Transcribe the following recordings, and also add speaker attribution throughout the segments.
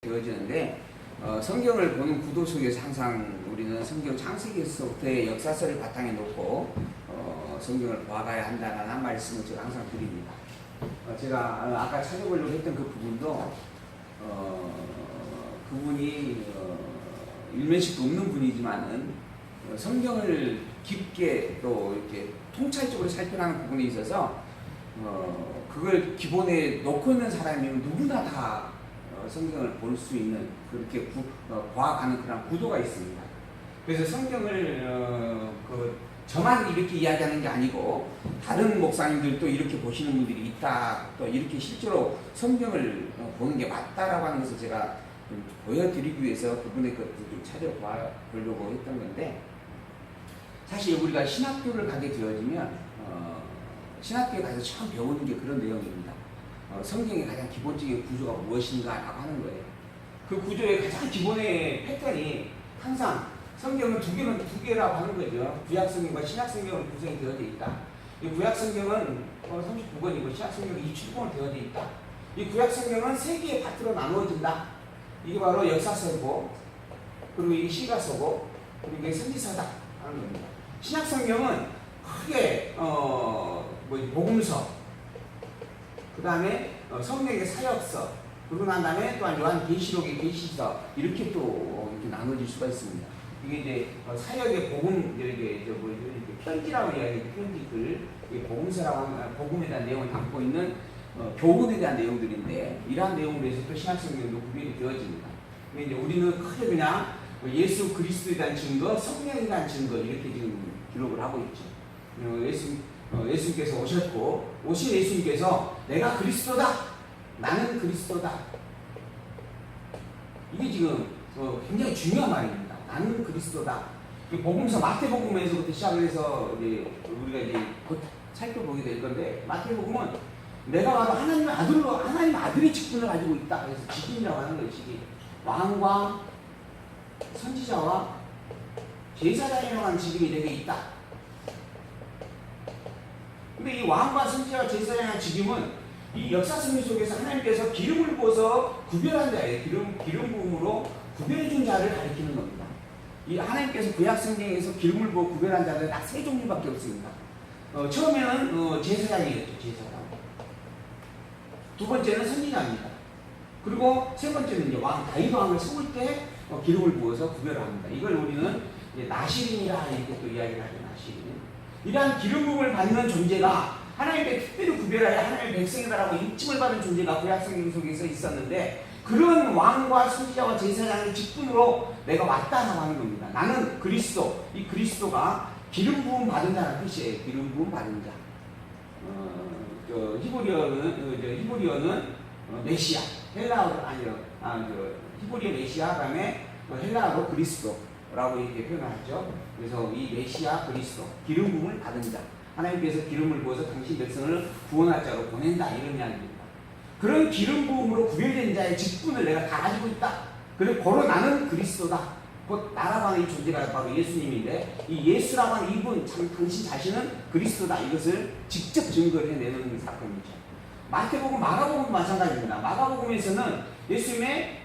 Speaker 1: 되어지는데 성경을 보는 구도 속에서 항상 우리는 성경 창세기에서부터의 역사서를 바탕에 놓고 성경을 보아가야 한다는 말씀을 제가 항상 드립니다. 제가 아까 찾아보려고 했던 그 부분도 그분이 일면식도 없는 분이지만은 성경을 깊게 또 이렇게 통찰적으로 살펴가는 부분에 있어서 그걸 기본에 놓고 있는 사람이면 누구나 다 성경을 볼 수 있는 그렇게 보아가는 그런 구도가 있습니다. 그래서 성경을 저만 이렇게 이야기하는 게 아니고 다른 목사님들도 이렇게 보시는 분들이 있다, 또 이렇게 실제로 성경을 보는 게 맞다라고 하는 것을 제가 좀 보여드리기 위해서 그분의 것을 좀 찾아보려고 했던 건데, 사실 우리가 신학교를 가게 되어지면 신학교에 가서 처음 배우는 게 그런 내용입니다. 성경의 가장 기본적인 구조가 무엇인가라고 하는 거예요. 그 구조의 가장 기본의 패턴이 항상 성경은 두 개라고 하는 거죠. 구약성경과 신약성경은 구성이 되어져 있다. 이 구약성경은 39권이고 신약성경은 27권으로 되어져 있다. 이 구약성경은 세 개의 파트로 나누어진다. 이게 바로 역사서고, 그리고 이게 시가서고, 그리고 이게 선지서다 하는 겁니다. 신약성경은 크게 복음서, 그 다음에 성경의 사역서, 그러고 난 다음에 또한 요한계시록의 계시서, 이렇게 또 이렇게 나눠질 수가 있습니다. 이게 이제 사역의 복음, 이렇게 편지라고 이야기해요. 편지글, 복음서라고 하는 복음에 대한 내용을 담고 있는 교훈에 대한 내용들인데, 이러한 내용으로 해서 또 신약성경도 구별이 되어집니다. 근데 이제 우리는 크게 그냥 예수 그리스도에 대한 증거, 성령에 대한 증거, 이렇게 지금 기록을 하고 있죠. 예수님께서 오셨고, 오신 예수님께서 내가 그리스도다, 나는 그리스도다, 이게 지금 굉장히 중요한 말입니다. 나는 그리스도다. 복음서 마태복음에서부터 시작을 해서 이제 우리가 이제 곧 살펴보게 될 건데, 마태복음은 내가 바로 하나님의 아들로, 하나님의 아들의 직분을 가지고 있다. 그래서 직분이라고 하는 거예요. 직분. 왕과 선지자와 제사장이라고 하는 직분이 내게 있다. 근데 이 왕과 선지자와 제사장의 직임은 이 역사성경 속에서 하나님께서 기름을 부어서 구별한 자예요. 기름 부음으로 구별해 준 자를 가리키는 겁니다. 이 하나님께서 구약성경에서 기름을 부어 구별한 자는 딱 세 종류밖에 없습니다. 처음에는 제사장이었죠. 제사장. 두 번째는 선지자입니다. 그리고 세 번째는 이제 다윗 왕을 세울 때 기름을 부어서 구별을 합니다. 이걸 우리는 나시린이라 이렇게 또 이야기를 하죠. 나시린. 이러한 기름 부음을 받는 존재가 하나님께 특별히 구별하여 하나님의 백성이다라고 인침을 받은 존재가 구약성경 속에서 있었는데, 그런 왕과 선지자와 제사장의 직분으로 내가 왔다라고 하는 겁니다. 나는 그리스도, 이 그리스도가 기름 부음 받은 자라는 뜻이에요. 기름 부음 받은 자. 히브리어는 메시아, 헬라어로 아니요, 히브리어 메시아, 그다음에 헬라어로 그리스도라고 이렇게 표현하죠. 그래서 이 메시아 그리스도, 기름 부음을 받은 자, 하나님께서 기름을 부어서 당신 백성을 구원할 자로 보낸다, 이런 이야기입니다. 그런 기름 부음으로 구별된 자의 직분을 내가 다 가지고 있다. 그리고 바로 나는 그리스도다. 곧 나라고 하는 이 존재가 바로 예수님인데, 이 예수라고 하는 이분, 당신 자신은 그리스도다, 이것을 직접 증거를 해내는 사건이죠. 마태복음, 마가복음도 마찬가지입니다. 마가복음에서는 예수님의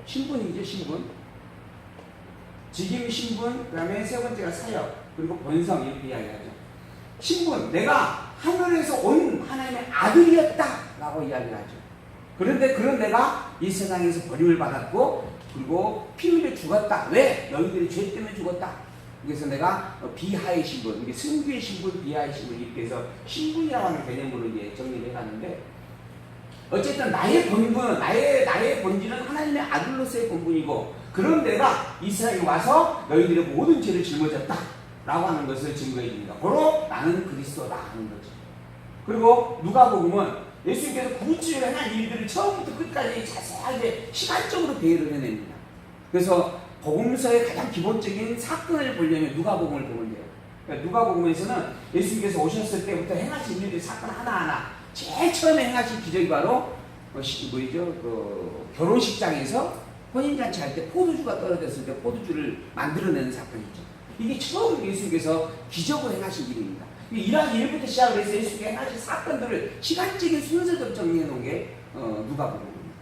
Speaker 1: 신분이죠. 신분. 직임 신분, 그 다음에 세 번째가 사역, 그리고 본성, 이렇게 이야기하죠. 신분, 내가 하늘에서 온 하나님의 아들이었다 라고 이야기를 하죠. 그런데 그런 내가 이 세상에서 버림을 받았고, 그리고 피 흘려 죽었다. 왜? 너희들이 죄 때문에 죽었다. 그래서 내가 비하의 신분, 이게 승귀의 신분, 비하의 신분, 이렇게 해서 신분이라고 하는 개념으로 이제 정리를 해놨는데, 어쨌든 나의 본분은, 나의 본질은 하나님의 아들로서의 본분이고, 그런 내가 이 세상에 와서 너희들의 모든 죄를 짊어졌다 라고 하는 것을 증거해 줍니다. 바로 나는 그리스도다 하는 거죠. 그리고 누가복음은 예수님께서 구주를 행한 일들을 처음부터 끝까지 자세하게 시간적으로 배열을 해냅니다. 그래서 복음서의 가장 기본적인 사건을 보려면 누가복음을 보면 돼요. 그러니까 누가복음에서는 예수님께서 오셨을 때부터 행하신 일들 사건 하나하나, 제일 처음에 행하신 기적이 바로 결혼식장에서 혼인잔치 할 때 포도주가 떨어졌을 때 포도주를 만들어내는 사건이죠. 이게 처음 예수님께서 기적을 행하신 일입니다. 이러한 일부터 시작을 해서 예수님께서 행하신 사건들을 시간적인 순서대로 정리해 놓은 게 누가복음입니다.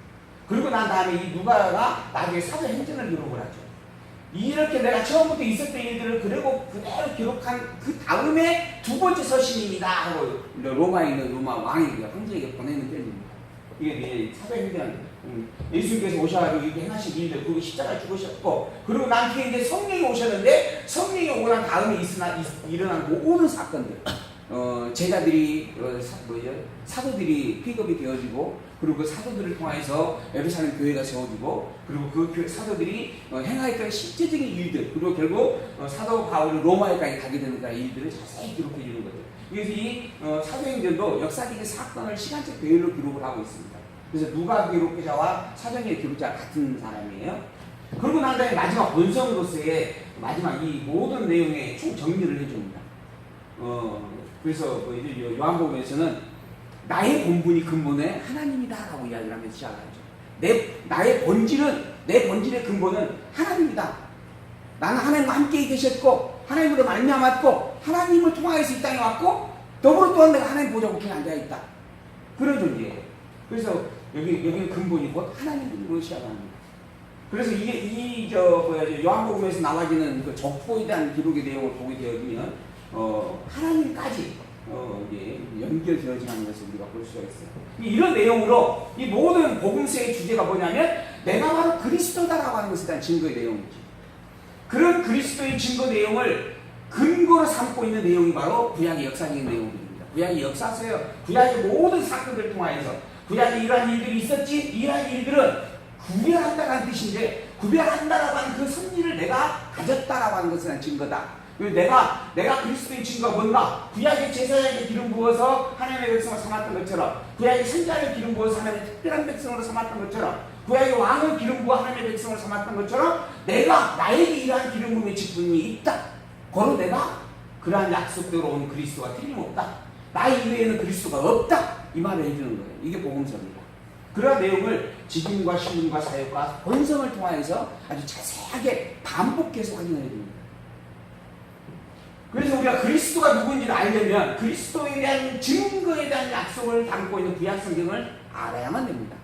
Speaker 1: 그리고 난 다음에 이 누가가 나중에 사도행전을 기록을 하죠. 이렇게 내가 처음부터 있었던 일들을 그대로 기록한 그 다음에 두 번째 서신입니다 하고 로마에 있는 로마 왕에게 황제에게 보내는 편입니다. 이게 사도행전 예수님께서 오셔가지고 이렇게 행하신 일들, 그리고 십자가에 죽으셨고, 그리고 난 뒤에 이제 성령이 오셨는데, 성령이 오고 난 다음에 일어난 모든 사건들, 제자들이 사도들이 픽업이 되어지고, 그리고 그 사도들을 통해서 예루살렘 교회가 세워지고, 그리고 그 사도들이 행하였던 실제적인 일들, 그리고 결국 사도 바울이 로마에까지 가게 되는 일들을 자세히 기록해 주는 거죠. 그래서 이 사도행전도 역사적인 사건을 시간적 배열로 기록을 하고 있습니다. 그래서 누가 기록자와 사도행전 기록자가 같은 사람이에요. 그리고 난 다음에 마지막 본성으로서의 마지막 이 모든 내용의 총 정리를 해줍니다. 그래서 요한복음에서는 나의 본분이 근본에 하나님이다라고 이야기를 하면서 시작하죠. 나의 본질의 근본은 하나님이다. 나는 하나님과 함께 계셨고, 하나님으로 말미암았고, 하나님을 통하여서 이 땅에 왔고, 더불어 또한 내가 하나님 보좌 우편에 앉아있다. 그런 존재예요. 그래서 여기는 근본이 곧 하나님으로 시작합니다. 그래서 요한복음에서 나와지는 그 족보에 대한 기록의 내용을 보게 되어지면 하나님까지 이제 연결되어지는 것을 우리가 볼 수가 있어요. 이런 내용으로 이 모든 복음서의 주제가 뭐냐면 내가 바로 그리스도다라고 하는 것에 대한 증거의 내용이죠. 그런 그리스도의 증거 내용을 근거로 삼고 있는 내용이 바로 구약의 역사적인 내용입니다. 구약의 역사서요. 구약의 모든 사건들을 통하여서 구약에 이러한 일들이 있었지, 이러한 일들은 구별한다는 뜻인데, 구별한다라고 하는 그 섭리를 내가 가졌다라고 하는 것에 대한 증거다. 내가 그리스도의 증거가 뭔가? 구약의 제사장에게 기름 부어서 하나님의 백성을 삼았던 것처럼, 구약의 선지자를 기름 부어서 하나님의 특별한 백성으로 삼았던 것처럼, 구약의 왕을 기름 부어 하나님의 백성을 삼았던 것처럼, 나에게 이러한 기름 부음의 직분이 있다. 고로 내가 그러한 약속대로 온 그리스도가 틀림없다. 나 이외에는 그리스도가 없다. 이 말을 해주는 거예요. 이게 복음서입니다. 그러한 내용을 직임과 신분과 사역과 본성을 통하여서 아주 자세하게 반복해서 확인을 해줍니다. 그래서 우리가 그리스도가 누구인지를 알려면 그리스도에 대한 증거에 대한 약속을 담고 있는 구약 성경을 알아야만 됩니다.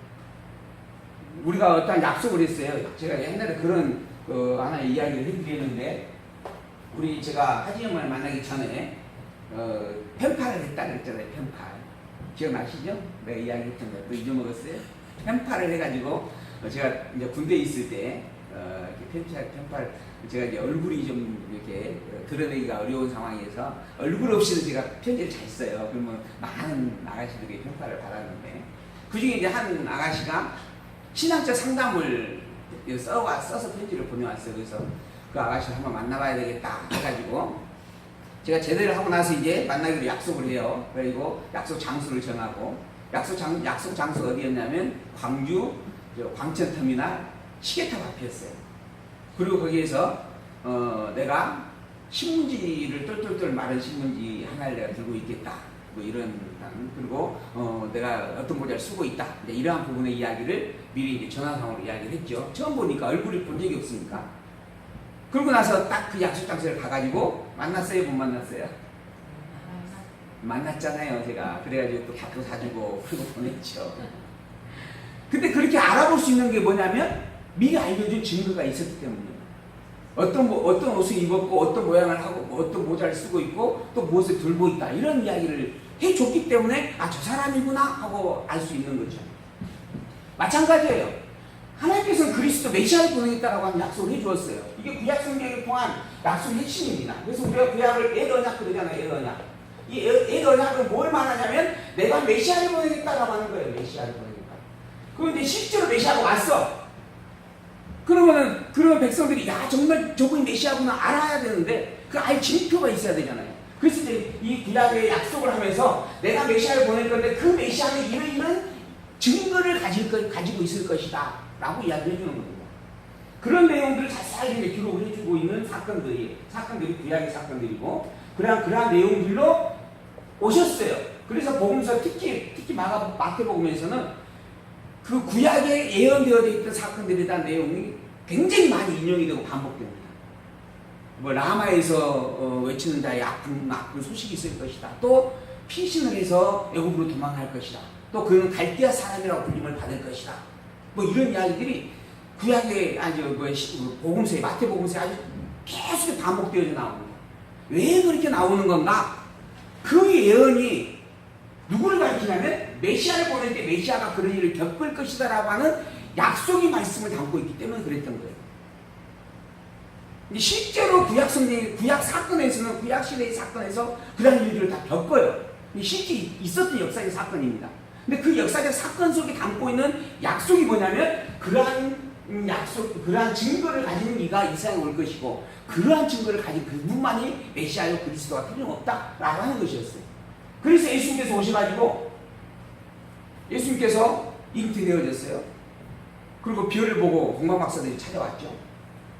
Speaker 1: 우리가 어떤 약속을 했어요. 제가 옛날에 그런 하나의 이야기를 해드리는데, 제가 하지영을 만나기 전에 편파를 했다 그랬잖아요. 편파. 기억나시죠? 내가 이야기했던 거 또 잊어먹었어요? 편파를 해가지고 제가 이제 군대에 있을 때 편파를 제가 이제 얼굴이 좀 이렇게 드러내기가 어려운 상황에서 얼굴 없이도 제가 편지를 잘 써요. 그러면 많은 아가씨들이 편파를 받았는데, 그 중에 이제 한 아가씨가 신앙적 상담을 써서 편지를 보내왔어요. 그래서 그 아가씨를 한번 만나봐야 되겠다 해가지고 제가 제대를 하고 나서 이제 만나기로 약속을 해요. 그리고 약속 장소를 정하고, 약속 장소 어디였냐면 광주 광천터미널 시계탑 앞이었어요. 그리고 거기에서 내가 신문지를 똘똘똘 마른 신문지 하나를 내가 들고 있겠다. 뭐 이런, 그리고 내가 어떤 모자를 쓰고 있다. 이제 이러한 부분의 이야기를 미리 이제 전화상으로 이야기를 했죠. 처음 보니까 얼굴을 본 적이 없으니까. 그러고 나서 딱 그 약속 장소를 가가지고 만났어요? 못 만났어요? 만났잖아요, 제가. 그래가지고 또 밥도 사주고 그리고 보냈죠. 근데 그렇게 알아볼 수 있는 게 뭐냐면 미리 알려준 증거가 있었기 때문이에요. 어떤 옷을 입었고 어떤 모양을 하고 어떤 모자를 쓰고 있고 또 무엇을 들고 있다, 이런 이야기를 해줬기 때문에 저 사람이구나 하고 알 수 있는 거죠. 마찬가지예요. 하나님께서는 그리스도 메시아를 보내겠다라고 하는 약속을 해주었어요. 이게 구약 성경을 통한 약속의 핵심입니다. 그래서 우리가 구약을 옛언약 그러잖아요. 옛언약. 이 옛언약은 뭘 말하냐면 내가 메시아를 보내겠다라고 하는 거예요. 메시아를 보내겠다. 그런데 실제로 메시아가 왔어. 그러면 백성들이 정말 저분이 메시아구나 알아야 되는데 그 알 증표가 있어야 되잖아요. 그래서 이제 이 구약의 약속을 하면서 내가 메시아를 보낼 건데 그 메시아는 이런 증거를 가지고 있을 것이다 라고 이야기해 주는 겁니다. 그런 내용들을 자세하게 기록을 해주고 있는 사건들이 구약의 사건들이고, 그러한 내용들로 오셨어요. 그래서 복음서 특히 마태복음에서는 그 구약에 예언되어 있던 사건들에 대한 내용이 굉장히 많이 인용이 되고 반복됩니다. 라마에서 외치는 자의 아픈 소식이 있을 것이다. 또 피신을 해서 애굽으로 도망갈 것이다. 또 그는 갈대아 사람이라고 불림을 받을 것이다. 뭐 이런 이야기들이 구약의 복음서에 마태복음서에 아주 계속 반복되어져 나오는 거예요. 왜 그렇게 나오는 건가? 그 예언이 누구를 가리키냐면 메시아를 보낼 때 메시아가 그런 일을 겪을 것이다라고 하는 약속의 말씀을 담고 있기 때문에 그랬던 거예요. 실제로 구약 성경, 구약 사건에서는 구약 시대의 사건에서 그런 일들을 다 겪어요. 실제 있었던 역사적 사건입니다. 근데 그 역사적 사건 속에 담고 있는 약속이 뭐냐면 그러한 그러한 증거를 가진 이가 이 세상에 올 것이고 그러한 증거를 가진 그분만이 메시아요 그리스도가 틀림없다라고 하는 것이었어요. 그래서 예수님께서 오셔가지고 예수님께서 잉태되어졌어요. 그리고 비열을 보고 공방박사들이 찾아왔죠.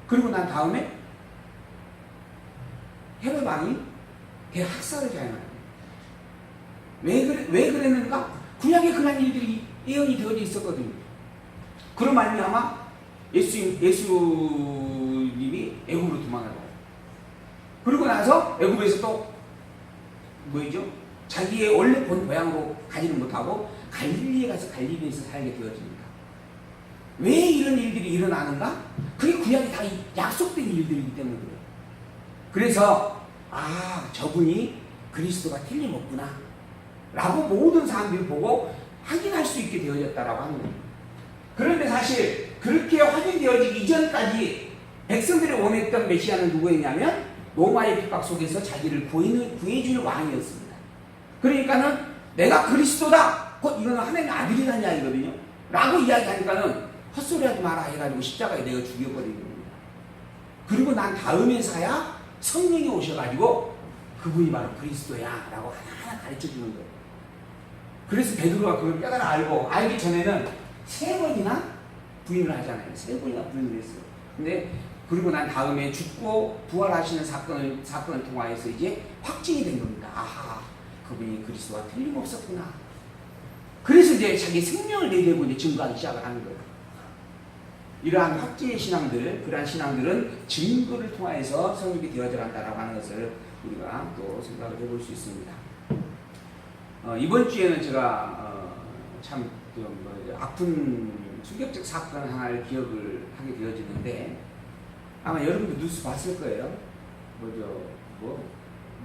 Speaker 1: 그리고 난 다음에 헤롯 왕이 대학살을 자행하는 거예요. 왜 그랬는가? 구약에 그런 일들이 예언이 되어져 있었거든요. 그런 말미암아 예수님이 애굽으로 도망가요. 그리고 나서 애굽에서 또 뭐죠? 자기의 원래 본 고향으로 가지는 못하고 갈릴리에 가서 갈릴리에서 살게 되어집니다. 왜 이런 일들이 일어나는가? 그게 구약이 다 약속된 일들이기 때문에 그래요. 그래서 저분이 그리스도가 틀림없구나 라고 모든 사람들이 보고 확인할 수 있게 되어졌다라고 하는 거예요. 그런데 사실 그렇게 확인되어지기 이전까지 백성들이 원했던 메시아는 누구였냐면 로마의 핍박 속에서 자기를 구해줄 왕이었습니다. 그러니까는 내가 그리스도다! 이거는 하나님의 아들이라는 이야기거든요. 라고 이야기하니까는 헛소리하지 마라 해가지고 십자가에 내가 죽여버리는 겁니다. 그리고 난 다음에서야 성령이 오셔가지고 그분이 바로 그리스도야 라고 하나하나 가르쳐주는 거예요. 그래서 베드로가 그걸 깨달아 알기 전에는 3번이나 부인을 하잖아요. 3번이나 부인을 했어요. 근데 그리고 난 다음에 죽고 부활하시는 사건을 통하여서 이제 확증이 된 겁니다. 그분이 그리스도가 틀림없었구나. 그래서 이제 자기 생명을 내려고 이제 증거하기 시작을 하는 거예요. 이러한 확증의 신앙들, 그러한 신앙들은 증거를 통하여서 성립이 되어져 간다라고 하는 것을 우리가 또 생각을 해볼 수 있습니다. 이번 주에는 제가 참 아픈 충격적 사건 하나를 기억을 하게 되어지는데 아마 여러분도 뉴스 봤을 거예요.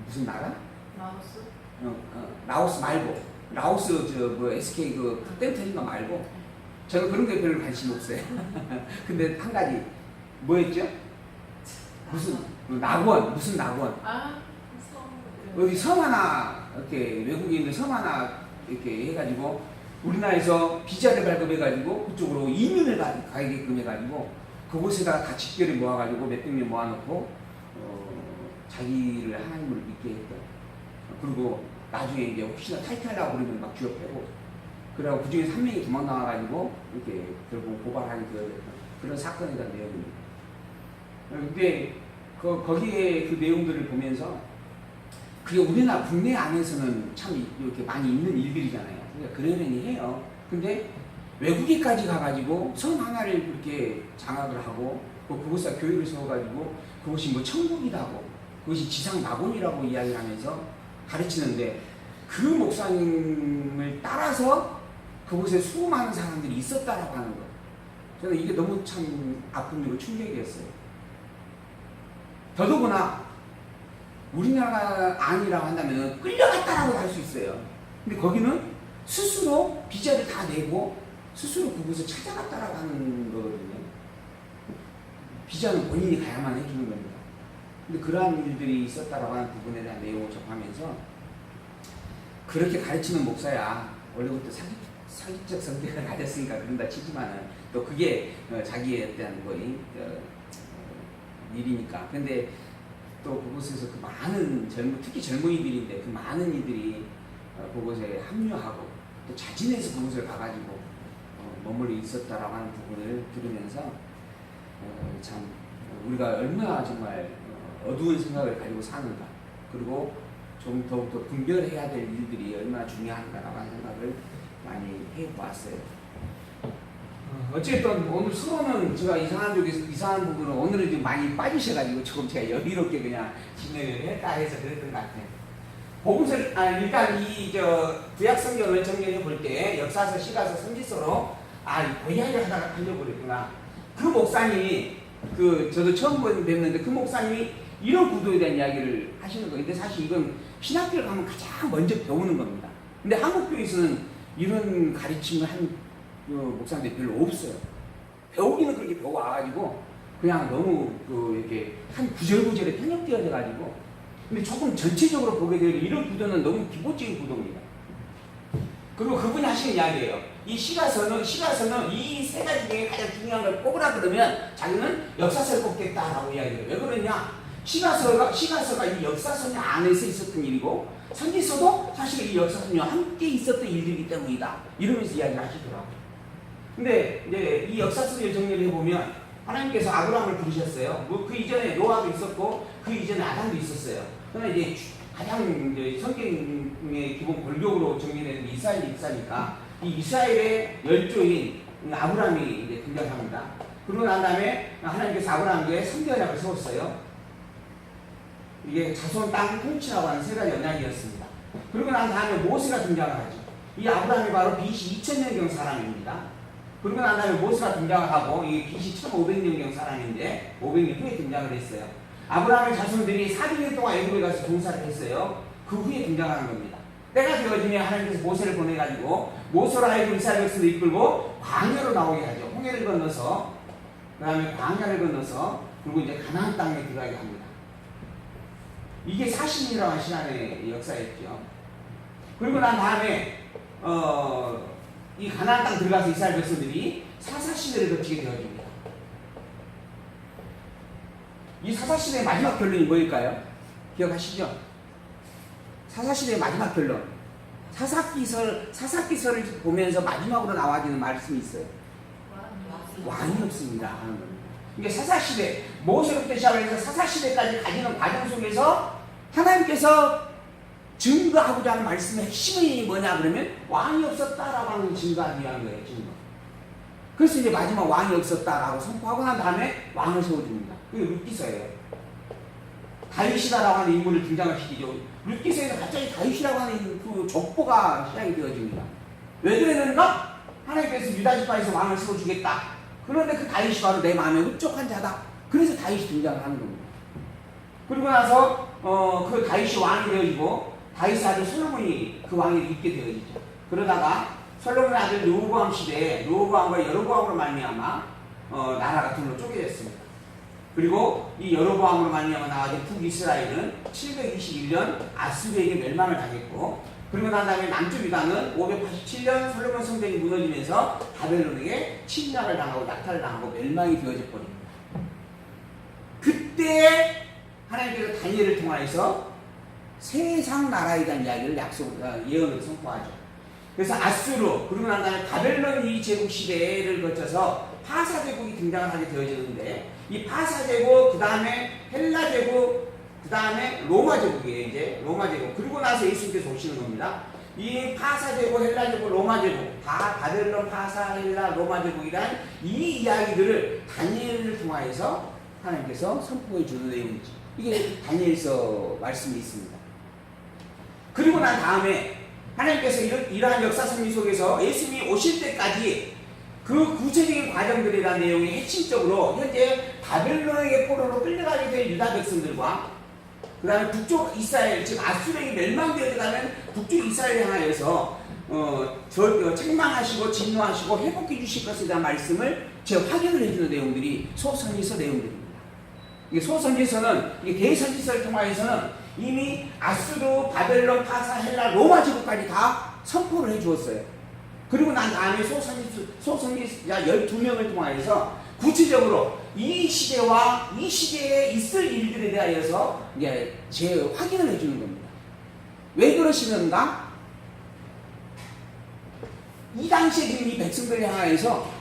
Speaker 1: 무슨 나라?
Speaker 2: 라오스?
Speaker 1: 라오스 말고 라오스 SK 댐 터진 거 말고 저는 그런 게 별로 관심이 없어요. 근데 한 가지 뭐였죠? 무슨 낙원 여기 섬 하나 이렇게 외국에 있는 섬 하나 이렇게 해가지고 우리나라에서 비자를 발급해가지고 그쪽으로 이민을 가게끔 해가지고 그곳에다가 다 집결을 모아가지고 몇백 명 모아놓고 자기를 하나님을 믿게 했다. 그리고 나중에 이제 혹시나 탈퇴하려고 그러면 막 쥐어패고 그러고 그 중에 3명이 도망 나와가지고 이렇게 결국 고발하게 되었던 그런 사건에 대한 내용입니다. 근데 거기에 그 내용들을 보면서 그게 우리나라 국내 안에서는 참 이렇게 많이 있는 일들이잖아요. 그러니까 그러려니 해요. 근데 외국에까지 가가지고 섬 하나를 그렇게 장악을 하고 그곳에 교육을 세워가지고 그것이 뭐 천국이라고 그것이 지상 낙원이라고 이야기를 하면서 가르치는데 그 목사님을 따라서 그곳에 수많은 사람들이 있었다라고 하는 거. 저는 이게 너무 참 아픈 일로 충격이었어요. 더더구나 우리나라가 아니라고 한다면 끌려갔다라고 할 수 있어요. 근데 거기는 스스로 비자를 다 내고 스스로 그곳을 찾아갔다라고 하는 거거든요. 비자는 본인이 가야만 해주는 겁니다. 근데 그러한 일들이 있었다라고 하는 부분에 대한 내용을 접하면서 그렇게 가르치는 목사야 원래부터 사기적 성격을 가졌으니까 그런다 치지만은 또 그게 자기에 대한 일이니까. 근데 또 그곳에서 그 많은 특히 젊은이들인데 그 많은 이들이 그곳에 합류하고 또 자진해서 그곳을 가가지고 머물러 있었다라고 하는 부분을 들으면서 참 우리가 얼마나 정말 어두운 생각을 가지고 사는가, 그리고 좀 더욱더 분별해야 될 일들이 얼마나 중요한가라고 하는 생각을 많이 해보았어요. 어쨌든 오늘 수업은 제가 이상한 부분은 오늘은 좀 많이 빠지셔가지고 조금 제가 여유롭게 그냥 진행을 할까 해서 그랬던 것 같아요. 복음서 일단 구약 성경을 정리해 볼 때 역사서, 시가서, 선지서로 고양이를 하다가 달려버렸구나. 그 목사님이 저도 처음 뵀는데 그 목사님이 이런 구도에 대한 이야기를 하시는 거예요. 근데 사실 이건 신학교를 가면 가장 먼저 배우는 겁니다. 근데 한국교회에서는 이런 가르침을 한 목사님들이 별로 없어요. 배우기는 그렇게 배워와가지고 그냥 너무 이렇게 한 구절구절에 편협되어져가지고, 근데 조금 전체적으로 보게 되면 이런 구도는 너무 기본적인 구도입니다. 그리고 그분이 하시는 이야기예요. 이 시가서는 이 세 가지 중에 가장 중요한 걸 꼽으라 그러면 자기는 역사서를 꼽겠다라고 이야기해요. 왜 그러냐? 시가서가 이 역사서 안에서 있었던 일이고, 선지서도 사실 이 역사서와 함께 있었던 일이기 때문이다. 이러면서 이야기를 하시더라고요. 근데 이제 이 역사서를 정리를 해보면 하나님께서 아브라함을 부르셨어요. 그 이전에 노아도 있었고 그 이전에 아담도 있었어요. 그러나 이제 가장 이제 성경의 기본 골격으로 정리되는 게 이스라엘 역사니까 이 이스라엘의 열조인 아브라함이 이제 등장합니다. 그러고 난 다음에 하나님께서 아브라함에게 3대 언약을 세웠어요. 이게 자손 땅 통치라고 하는 세 가지 언약이었습니다. 그러고 난 다음에 모세가 등장을 하죠. 이 아브라함이 바로 BC 2000년경 사람입니다. 그러고 난 다음에 모세가 등장을 하고 이게 BC 1500년경 사람인데 500년 후에 등장을 했어요. 아브라함의 자손들이 400년 동안 애굽에 가서 종사를 했어요. 그 후에 등장하는 겁니다. 때가 되어지면 하나님께서 모세를 보내가지고 모세로 하여금 이스라엘 백성을 이끌고 광야로 나오게 하죠. 홍해를 건너서, 그 다음에 광야를 건너서, 그리고 이제 가나안 땅에 들어가게 합니다. 이게 40년이라고 하는 시간의 역사였죠. 그리고 난 다음에 이 가나안 땅 들어가서 이스라엘 백성들이 사사시대를 거치게 되어집니다. 이 사사시대의 마지막 결론이 뭐일까요? 기억하시죠? 사사시대의 마지막 결론. 사사기설을 보면서 마지막으로 나와지는 말씀이 있어요. 왕이 없습니다. 이게 사사시대, 모세로부터 시작해서 사사시대까지 가지는 과정 속에서 하나님께서 증거하고자 하는 말씀의 핵심이 뭐냐 그러면 왕이 없었다라고 하는 증거하기 위한 거예요. 증거. 그래서 이제 마지막 왕이 없었다라고 선포하고 난 다음에 왕을 세워줍니다. 그게 룻기서예요. 다윗이다라고 하는 인물을 등장을 시키죠. 룻기서에서 갑자기 다윗이라고 하는 그 족보가 시작이 되어집니다. 왜 그랬는가? 하나님께서 유다지파에서 왕을 세워주겠다. 그런데 그 다윗이 바로 내 마음에 흡족한 자다. 그래서 다윗이 등장을 하는 겁니다. 그리고 나서 그 다윗이 왕이 되어지고 다윗의 아들 솔로몬이 그 왕위를 잇게 되어지죠. 그러다가 솔로몬의 아들 르호보암 시대에 르호보암과 여로보암으로 말미암아 나라가 둘로 쪼개졌습니다. 그리고 이 여로보암으로 말미암아 나와진 북이스라엘은 721년 아수르에게 멸망을 당했고, 그리고 난 다음에 남쪽 유다는 587년 솔로몬 성전이 무너지면서 바벨론에게 침략을 당하고 약탈을 당하고 멸망이 되어져 버립니다. 그때 하나님께서 다니엘을 통하여서 세상 나라에 대한 이야기를 예언으로 선포하죠. 그래서 아수르, 그리고 난 다음에 바벨론 이 제국 시대를 거쳐서 파사 제국이 등장을 하게 되어지는데, 이 파사 제국, 그 다음에 헬라 제국, 그 다음에 로마 제국이에요. 이제 로마 제국. 그리고 나서 예수님께서 오시는 겁니다. 이 파사 제국, 헬라 제국, 로마 제국, 다 바벨론, 파사, 헬라, 로마 제국이란 이 이야기들을 다니엘을 통하여서 하나님께서 선포해 주는 내용이죠. 이게 다니엘서 말씀이 있습니다. 그리고 난 다음에 하나님께서 이러한 역사 섭리 속에서 예수님이 오실 때까지 그 구체적인 과정들에 대한 내용이 핵심적으로 현재 바벨론에게 포로로 끌려가게 될 유다 백성들과 그 다음에 북쪽 이스라엘, 즉 아수르에게 멸망되어가는 북쪽 이스라엘을 향하여서 책망하시고 진노하시고 회복해 주실 것에 대한 말씀을 확인을 해주는 내용들이 소선지서 내용들입니다. 이게 소선지서는, 이게 대선지서를 통하여서는 이미 아수르, 바벨론, 파사, 헬라, 로마 제국까지 다 선포를 해 주었어요. 그리고 난 다음에 소선지자 12명을 통하여서 구체적으로 이 시대와 이 시대에 있을 일들에 대하여서 이제 확인을 해 주는 겁니다. 왜 그러시는가? 이 당시에 지금 이 백성들을 향하여서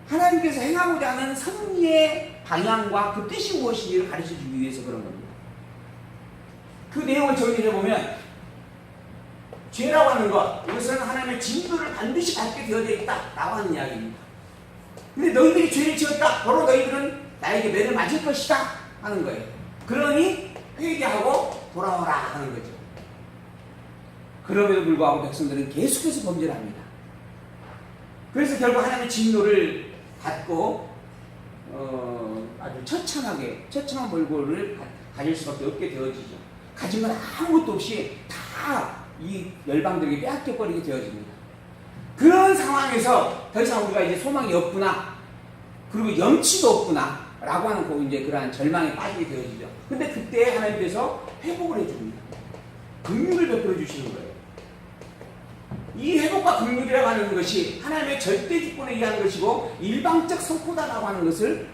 Speaker 1: 하나님께서 행하고자 하는 섭리의 방향과 그 뜻이 무엇인지를 가르쳐 주기 위해서 그런 겁니다. 그 내용을 정리해 보면, 죄라고 하는 것, 이것은 하나님의 진도를 반드시 받게 되어져 있다라고 하는 이야기입니다. 근데 너희들이 죄를 지었다, 바로 너희들은 나에게 매를 맞을 것이다 하는 거예요. 그러니 회개하고 돌아오라 하는 거죠. 그럼에도 불구하고 백성들은 계속해서 범죄를 합니다. 그래서 결국 하나님의 진노를 받고 아주 처참한 몰골을 가질 수밖에 없게 되어지죠. 가진 건 아무것도 없이 다 이 열방들에게 빼앗겨버리게 되어집니다. 그런 상황에서 더 이상 우리가 이제 소망이 없구나, 그리고 염치도 없구나 라고 하는 이제 그러한 절망에 빠지게 되어지죠. 근데 그때 하나님께서 회복을 해줍니다. 긍휼을 베풀어 주시는 거예요. 이 회복과 긍휼이라고 하는 것이 하나님의 절대 주권에 의한 것이고 일방적 선포다라고 하는 것을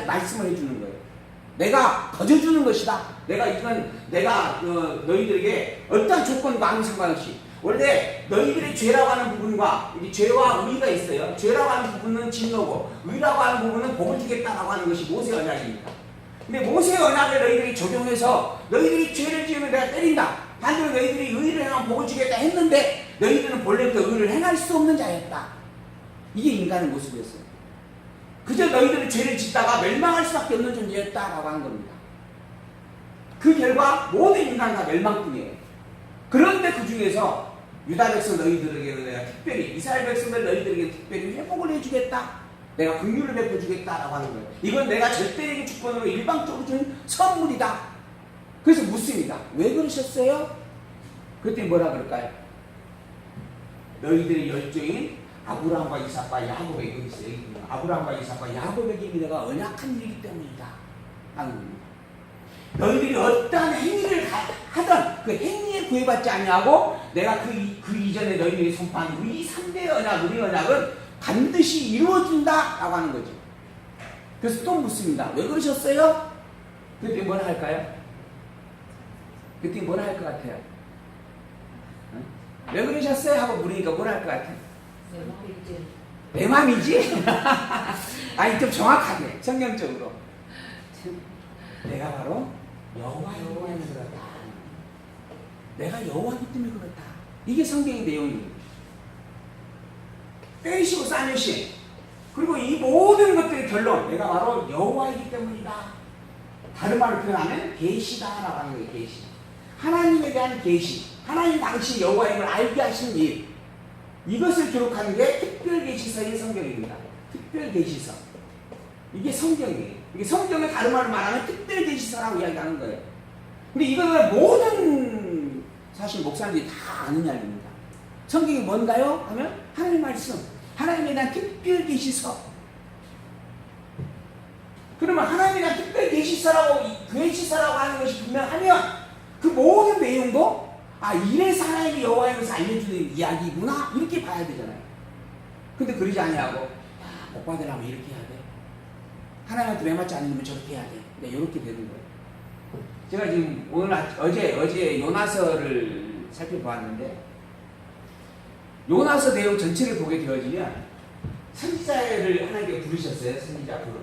Speaker 1: 말씀을 해주는 거예요. 내가 거저주는 것이다. 내가 너희들에게 어떠한 조건과 아무 상관없이, 원래 너희들의 죄라고 하는 부분과 죄와 의가 있어요. 죄라고 하는 부분은 진노고 의라고 하는 부분은 복을 주겠다라고 하는 것이 모세의 언약입니다. 근데 모세의 언약을 너희들이 적용해서 너희들이 죄를 지으면 내가 때린다, 반대로 너희들이 의를 행하면 복을 주겠다 했는데 너희들은 본래부터 의를 행할 수 없는 자였다. 이게 인간의 모습이었어요. 그저 너희들은 죄를 짓다가 멸망할 수밖에 없는 존재였다라고 하는 겁니다. 그 결과 모든 인간은 다 멸망뿐이에요. 그런데 그 중에서 유다 백성 너희들에게는 내가 특별히, 이스라엘 백성들 너희들에게 특별히 회복을 해주겠다, 내가 긍휼을 베풀어주겠다라고 하는 거예요. 이건 내가 절대적인 주권으로 일방적으로 준 선물이다. 그래서 묻습니다. 왜 그러셨어요? 그랬더니 뭐라 그럴까요? 너희들의 열조인 아브라함과 이삭과 야곱에게 있어요. 아브라함과 이삭과 야곱에게 내가 언약한 일이기 때문이다 하는 겁니다. 너희들이 어떠한 행위를 하던 그 행위에 구애받지 아니하고 내가 그 이전에 너희들이 선포한 우리 3대 언약, 우리 언약은 반드시 이루어진다 라고 하는 거죠. 그래서 또 묻습니다. 왜 그러셨어요? 그때 뭐라 할까요? 그때 뭐라 할 것 같아요? 왜 그러셨어요? 하고 물으니까 뭐라 할 것 같아요? 내 맘이지? 아니 좀 정확하게 성경적으로 내가 바로 여호와이기 때문에 그렇다. 내가 여호와이기 때문에 그렇다. 이게 성경의 내용입니다. 빼시고 싸매신, 그리고 이 모든 것들의 결론, 내가 바로 여호와이기 때문이다. 다른 말로 표현하면 계시다라고 하는 거예요. 계시, 하나님에 대한 계시, 하나님 당시 여호와임을 알게 하신 일, 이것을 기록하는 게 특별계시서의 성경입니다. 특별계시서. 이게 성경이에요. 이게 성경을 다른 말로 말하면 특별계시서라고 이야기하는 거예요. 근데 이거는 모든 사실 목사님들이 다 아는 이야기입니다. 성경이 뭔가요? 하면 하나님의 말씀, 하나님에 대한 특별계시서. 그러면 하나님에 대한 특별계시서라고, 계시서라고 하는 것이 분명하면 그 모든 내용도 이래서 하나님이 여호와임에서 알려주는 이야기구나 이렇게 봐야 되잖아요. 근데 그러지 아니하고 복 받으려면 이렇게 해야 돼, 하나님한테 왜 맞지 않으면 저렇게 해야 돼, 네, 이렇게 되는 거예요. 제가 지금 어제 요나서를 살펴보았는데, 요나서 내용 전체를 보게 되어지면 선지자를 하나님께 부르셨어요. 선지자 부르.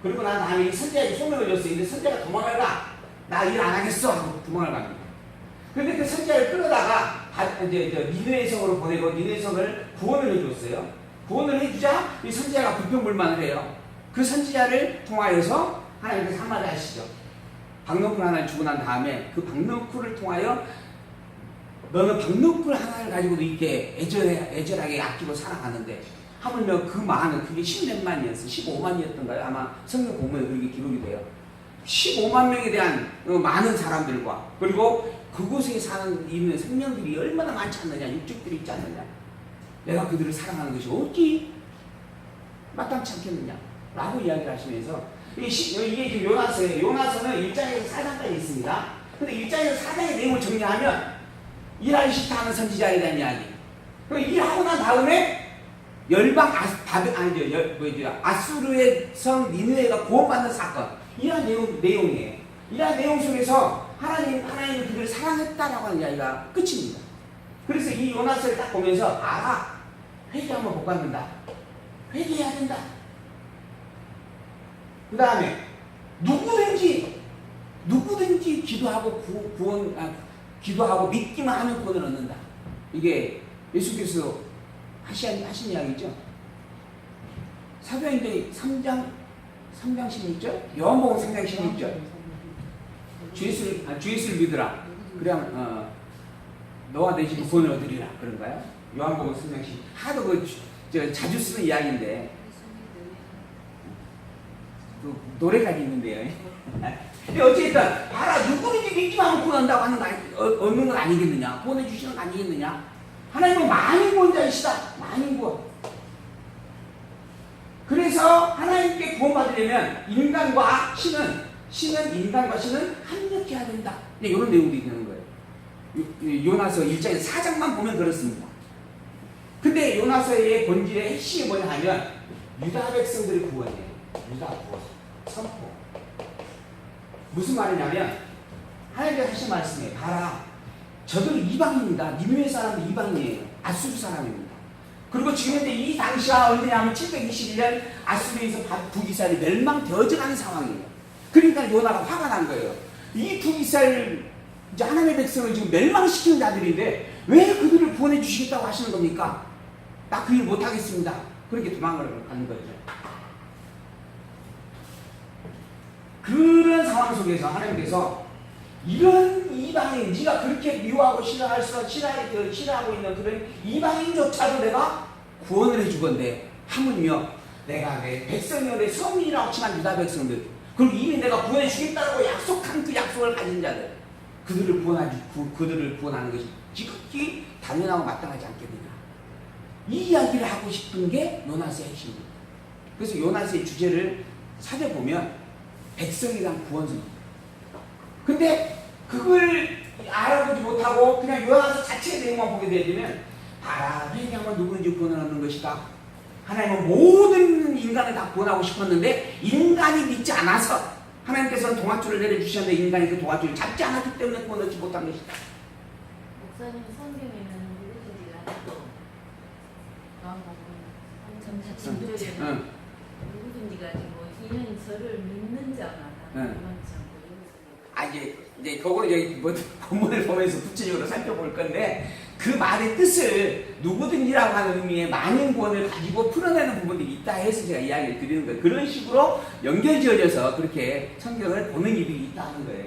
Speaker 1: 그리고 난 다음에 선지자에게 소명을 줬어요. 근데 선지자가 도망을 가. 나 일 안 하겠어 하고 도망을 갑니다. 그런데 그 선지자를 끌어다가 이제 니느웨 성으로 보내고 니느웨 성을 구원을 해줬어요. 구원을 해주자 이 선지자가 불평불만을 해요. 그 선지자를 통하여서 하나님께서 한마디 하시죠. 박너쿨 하나를 주고 난 다음에 그 박너쿨을 통하여 너는 박너쿨 하나를 가지고도 이렇게 애절하게 아끼고 사랑하는데 하물며 그 많은, 그게 10몇만이었어요. 15만이었던가요? 아마 성경 보면 그렇게 기록이 돼요. 15만 명에 대한 많은 사람들과, 그리고 그곳에 사는 있는 생명들이 얼마나 많지 않느냐, 육족들이 있지 않느냐, 내가 그들을 사랑하는 것이 어찌 마땅치 않겠느냐 라고 이야기를 하시면서, 이게 지금 요나서예요. 요나서는 1장에서 4장까지 있습니다. 근데 1장에서 4장의 내용을 정리하면 일하기 싫다 하는 선지자에 대한 이야기, 그리고 일하고 난 다음에 열방 아수르의 성 니느웨가 구원받는 사건, 이러한 내용이에요. 이러한 내용 속에서 하나님은 그들을 사랑했다라고 하는 이야기가 끝입니다. 그래서 이 요나서를 딱 보면서 회개하면 복 받는다, 회개해야 된다. 그 다음에 누구든지 기도하고 기도하고 믿기만 하면 구원을 얻는다. 이게 예수께서 하신 이야기죠. 사도행전 3장 16절, 요한복음 3장 16절. 주 예수를 믿으라. 그래야 너와 내 집이 구원을 얻으리라. 그런가요? 요한복음 설명시 하도 자주 쓰는 이야기인데 그 노래가 있는데요. 근데 어쨌든 봐라 누구든지 믿기만 하면 구원한다고 하는 거 얻는 건 아니겠느냐? 구원해주시는 건 아니겠느냐? 하나님은 만인구원자이시다. 만인구원. 그래서 하나님께 구원받으려면 인간과 신은 인간과 신은 합력해야 된다. 이런 내용들이 되는 거예요. 요나서 1장에서 4장만 보면 그렇습니다. 근데 요나서의 본질의 핵심이 뭐냐 하면 유다 백성들의 구원이에요. 유다 구원, 선포. 무슨 말이냐면 하나님께서 하신 말씀이에요. 봐라, 저들 이방인입니다. 니느웨 사람은 이방인이에요. 아수르 사람입니다. 그리고 지금 현재 이 당시가 언제냐면 721년 아수르에서 북이스라엘이 멸망되어져가는 상황이에요. 그러니까 요나가 화가 난 거예요. 이 북이스라엘 이제 하나님의 백성을 지금 멸망시키는 자들인데 왜 그들을 구원해 주시겠다고 하시는 겁니까? 나 그 일 못하겠습니다. 그렇게 도망을 가는 거죠. 그런 상황 속에서 하나님께서 이런 이방인, 네가 그렇게 미워하고 싫어하고 있는 그런 이방인조차도 내가 구원을 해줄 건데, 하물며 내가 내 백성이여 내 성민이라고 치면 유다 백성들, 그리고 이미 내가 구원해 주겠다고 약속한 그 약속을 가진 자들, 그들을 구원하는 것이 지극히 당연하고 마땅하지 않겠느냐. 이 이야기를 하고 싶은 게 요나서의 핵심입니다. 그래서 요나서의 주제를 찾아보면 백성에 대한 구원입니다. 근데 그걸 알아보지 못하고 그냥 요나서 자체의 내용만 보게 되면, 봐라, 회개하면 누구든지 구원을 얻는 것이다. 하나님은 모든 인간을 다 구원하고 싶었는데 인간이 믿지 않아서 하나님께서는 동아줄을 내려주셨는데 인간이 그 동아줄을 잡지 않았기 때문에 구원 얻지 못한 것이다.
Speaker 2: 목사님 성경에는 누구든지 아직도 누구든지 가지고 이는 저를 믿는 자가
Speaker 1: 이제 그거는 여기 본문을 보면서 구체적으로 살펴볼 건데, 그 말의 뜻을 누구든지라고 하는 의미의 만인 구원을 가지고 풀어내는 부분들이 있다 해서 제가 이야기를 드리는 거예요. 그런 식으로 연결지어져서 그렇게 성경을 보는 일이 있다는 거예요.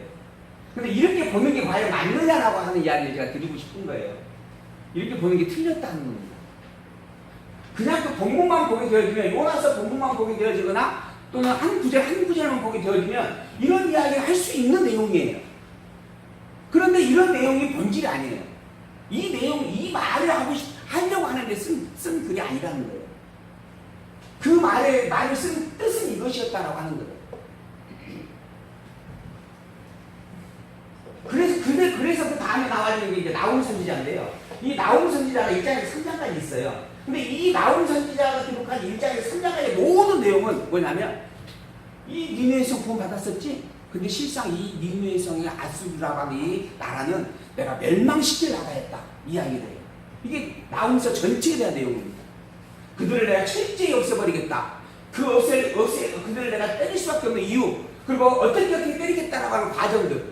Speaker 1: 근데 이렇게 보는 게 과연 맞느냐라고 하는 이야기를 제가 드리고 싶은 거예요. 이렇게 보는 게 틀렸다는 겁니다. 그냥 그 본문만 보게 되어지면, 요나서 본문만 보게 되어지거나 또는 한 구절만 보게 되어지면 이런 이야기를 할 수 있는 내용이에요. 그런데 이런 내용이 본질이 아니에요. 이 말을 하려고 하는데 쓴 글이 아니라는 거예요. 그 말을 쓴 뜻은 이것이었다라고 하는 거예요. 그래서 그 다음에 나와있는 게 이제 나훔 선지자인데요. 이 나훔 선지자가 1장에서 3장까지 있어요. 근데 이 나훔 선지자가 기록한 1장에서 3장까지의 모든 내용은 뭐냐면, 이 니느웨 성 구원 받았었지? 근데 실상 이 니느웨 성의 아수르라고 하는 이 나라는 내가 멸망시킬 나라였다. 이야기를 해요. 이게 나훔서 전체에 대한 내용입니다. 그들을 내가 철저히 없애버리겠다. 그들을 내가 때릴 수밖에 없는 이유, 그리고 어떻게 때리겠다라고 하는 과정들,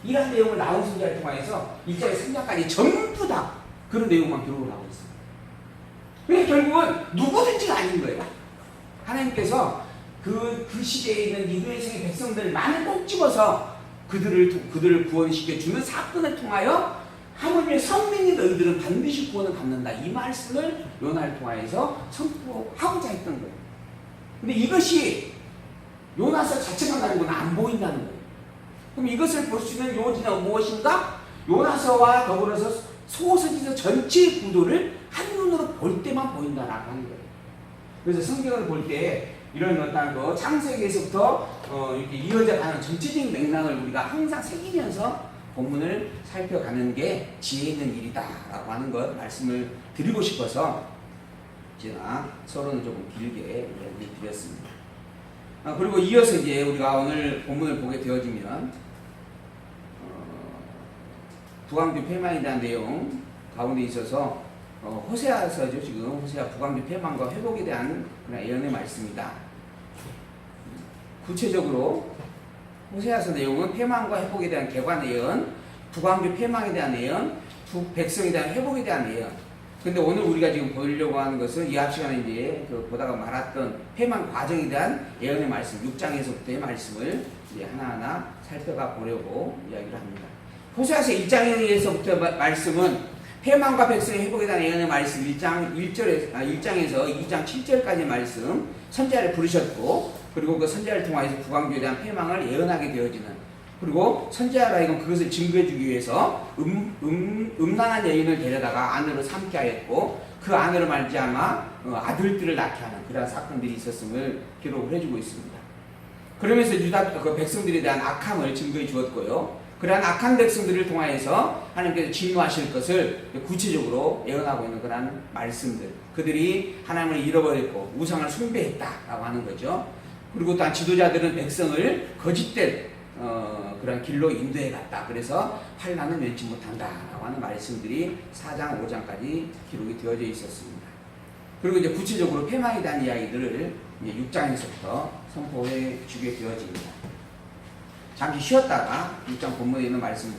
Speaker 1: 이런 내용을 나훔 선지자를 통해서 1장에서 3장까지 전부 다 그런 내용만 기록을 하고 있습니다. 그러니까 결국은 누구든지가 아닌 거예요. 하나님께서 그 시대에 있는 니느웨 성의 백성들만을 꼭 집어서 그들을 구원시켜 주는 사건을 통하여 하물며 성민인 너희들은 반드시 구원을 받는다. 이 말씀을 요나를 통하여서 선포하고자 했던 거예요. 근데 이것이 요나서 자체만 가지고는 안 보인다는 거예요. 그럼 이것을 볼 수 있는 요지는 무엇인가? 요나서와 더불어서 소서지서 전체의 구도를 한눈으로 볼 때만 보인다라고 하는 거예요. 그래서 성경을 볼 때 이런 어떤 그 창세기에서부터 이렇게 이어져 가는 전체적인 맥락을 우리가 항상 새기면서 본문을 살펴가는 게 지혜 있는 일이다라고 하는 것 말씀을 드리고 싶어서 제가 서론을 조금 길게 이야기 드렸습니다. 그리고 이어서 이제 우리가 오늘 본문을 보게 되어지면 북왕주 패망에 대한 내용 가운데 있어서 호세아서죠. 지금 호세아 북왕주 패망과 회복에 대한 그런 예언의 말씀이다. 구체적으로 호세아서 내용은 패망과 회복에 대한 개관 예언, 북왕주 패망에 대한 예언, 북백성에 대한 회복에 대한 예언. 근데 오늘 우리가 지금 보려고 하는 것은 이 앞 시간에 이제 보다가 말았던 패망 과정에 대한 예언의 말씀, 6장에서부터의 말씀을 이제 하나하나 살펴가 보려고 이야기를 합니다. 호세아서 1장에서부터 말씀은 패망과 백성의 회복에 대한 예언의 말씀 1장에서 2장 7절까지 말씀 선지자를 부르셨고, 그리고 그 선지자를 통하여서 북왕조에 대한 패망을 예언하게 되어지는, 그리고 선지자로 하여금 그것을 증거해 주기 위해서 음란한 여인을 데려다가 아내로 삼게 하였고, 그 아내로 말미암아 아들들을 낳게 하는 그러한 사건들이 있었음을 기록을 해주고 있습니다. 그러면서 유다 그 백성들에 대한 악함을 증거해 주었고요. 그러한 악한 백성들을 통하여서 하나님께서 진노하실 것을 구체적으로 예언하고 있는 그러한 말씀들, 그들이 하나님을 잃어버렸고 우상을 숭배했다라고 하는 거죠. 그리고 또한 지도자들은 백성을 거짓된 그런 길로 인도해 갔다. 그래서 환난을 면치 못한다라고 하는 말씀들이 4장 5장까지 기록이 되어져 있었습니다. 그리고 이제 구체적으로 패망에 대한 이야기들을 이제 6장에서부터 선포해 주게 되어집니다. 잠시 쉬었다가 6장 본문에 있는 말씀